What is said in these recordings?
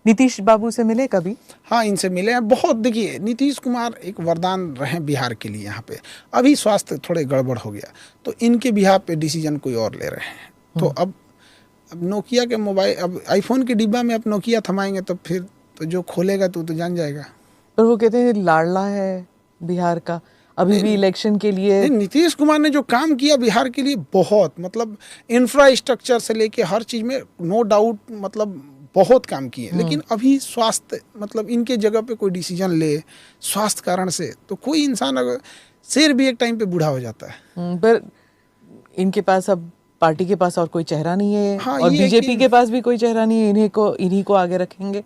नीतीश बाबू से मिले कभी? हाँ, इनसे मिले हैं बहुत। देखिए, नीतीश कुमार एक वरदान रहे बिहार के लिए। यहाँ पे अभी स्वास्थ्य थोड़े गड़बड़ हो गया तो इनके बिहार पे डिसीजन कोई और ले रहे हैं। तो अब नोकिया के मोबाइल, अब आईफोन के डिब्बा में अब नोकिया थमाएंगे तो फिर तो जो खोलेगा तो जान जाएगा। पर वो कहते हैं लाडला है बिहार का, अभी भी इलेक्शन के लिए। नहीं, नीतीश कुमार ने जो काम किया बिहार के लिए बहुत, मतलब इंफ्रास्ट्रक्चर से लेके हर चीज़ में नो डाउट, मतलब बहुत काम किए। लेकिन अभी स्वास्थ्य, मतलब इनके जगह पे कोई डिसीजन ले स्वास्थ्य कारण से तो कोई इंसान, अगर शेर भी एक टाइम पे बूढ़ा हो जाता है। पर इनके पास अब पार्टी के पास और कोई चेहरा नहीं है। हाँ, और ये बीजेपी के पास भी कोई चेहरा नहीं है। इन्हीं को आगे रखेंगे।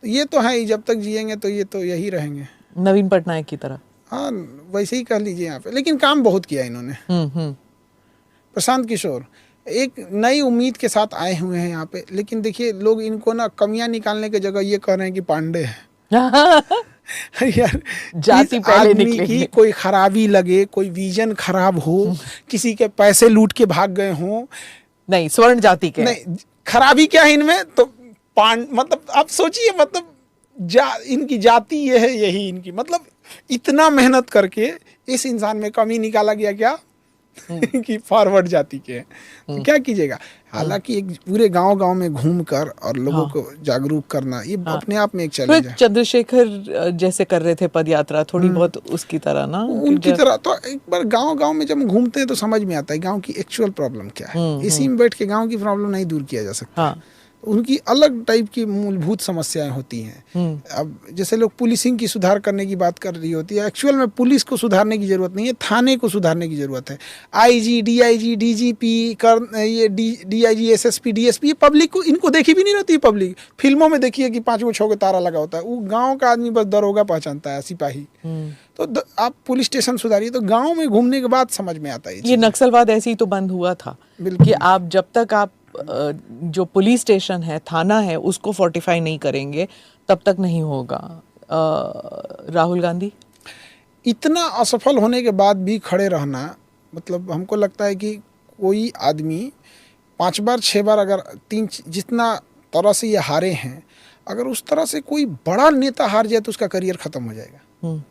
ये तो है ही, जब तक जिएंगे तो ये तो यही रहेंगे, नवीन पटनायक की तरह। हाँ, वैसे ही कह लीजिए यहाँ पे। लेकिन काम बहुत किया इन्होंने। प्रशांत किशोर एक नई उम्मीद के साथ आए हुए हैं यहाँ पे। लेकिन देखिए, लोग इनको ना कमियां निकालने की जगह ये कह रहे हैं कि पांडे है। यार, जाति पहले निकलेगी। की कोई खराबी लगे, कोई विजन खराब हो, किसी के पैसे लूट के भाग गए हों, नहीं स्वर्ण जाति के, नहीं खराबी क्या है इनमें, तो मतलब आप सोचिए, मतलब इनकी जाति ये है, यही इनकी, मतलब इतना मेहनत करके इस इंसान में कमी निकाला गया क्या कि फॉरवर्ड जाति के हैं। तो क्या कीजिएगा। हालांकि एक पूरे गांव-गांव में घूमकर और लोगों को जागरूक करना, ये अपने आप में एक चैलेंज है। चंद्रशेखर जैसे कर रहे थे पदयात्रा, थोड़ी बहुत उसकी तरह ना, उनकी तरह। तो एक बार गांव-गांव में जब घूमते हैं तो समझ में आता है गांव की एक्चुअल प्रॉब्लम क्या है। इसी में बैठ के गांव की प्रॉब्लम नहीं दूर किया जा सकता। उनकी अलग टाइप की मूलभूत समस्याएं होती हैं। अब जैसे लोग पुलिसिंग की सुधार करने की बात कर रही होती है, एक्चुअल में पुलिस को सुधारने की जरूरत नहीं है, थाने को सुधारने की जरूरत है। आईजी, डीआईजी, डीजीपी, ये डीआईजी, एसएसपी, डीएसपी, ये पब्लिक को, इनको देखी भी नहीं रहती है पब्लिक। फिल्मों में देखिए कि 5 6 तारा लगा होता है, वो गाँव का आदमी बस दरोगा पहचानता है, सिपाही। तो आप पुलिस स्टेशन सुधारिए, तो गाँव में घूमने के बाद समझ में आता है। ये नक्सलवाद ऐसे ही तो बंद हुआ था कि आप जब तक आप जो पुलिस स्टेशन है, थाना है, उसको फोर्टिफाई नहीं करेंगे तब तक नहीं होगा। राहुल गांधी इतना असफल होने के बाद भी खड़े रहना, मतलब हमको लगता है कि कोई आदमी 5 बार 6 बार, अगर 3 जितना तरह से ये हारे हैं, अगर उस तरह से कोई बड़ा नेता हार जाए तो उसका करियर खत्म हो जाएगा।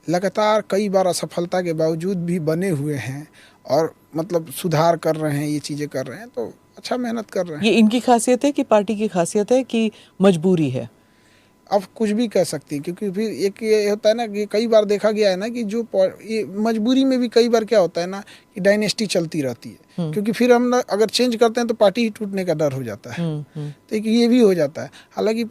लगातार कई बार असफलता के बावजूद भी बने हुए हैं और मतलब सुधार कर रहे हैं, ये चीज़ें कर रहे हैं, तो अच्छा मेहनत कर रहे हैं। ये इनकी खासियत है कि पार्टी की खासियत है कि मजबूरी है? अब कुछ भी कह सकती है, क्योंकि फिर एक ये होता है ना कि कई बार देखा गया है ना कि जो ये मजबूरी में भी कई बार क्या होता है ना कि डायनेस्टी चलती रहती है। क्योंकि फिर हम अगर चेंज करते हैं तो पार्टी ही टूटने का डर हो जाता है। तो एक ये भी हो जाता है। हालांकि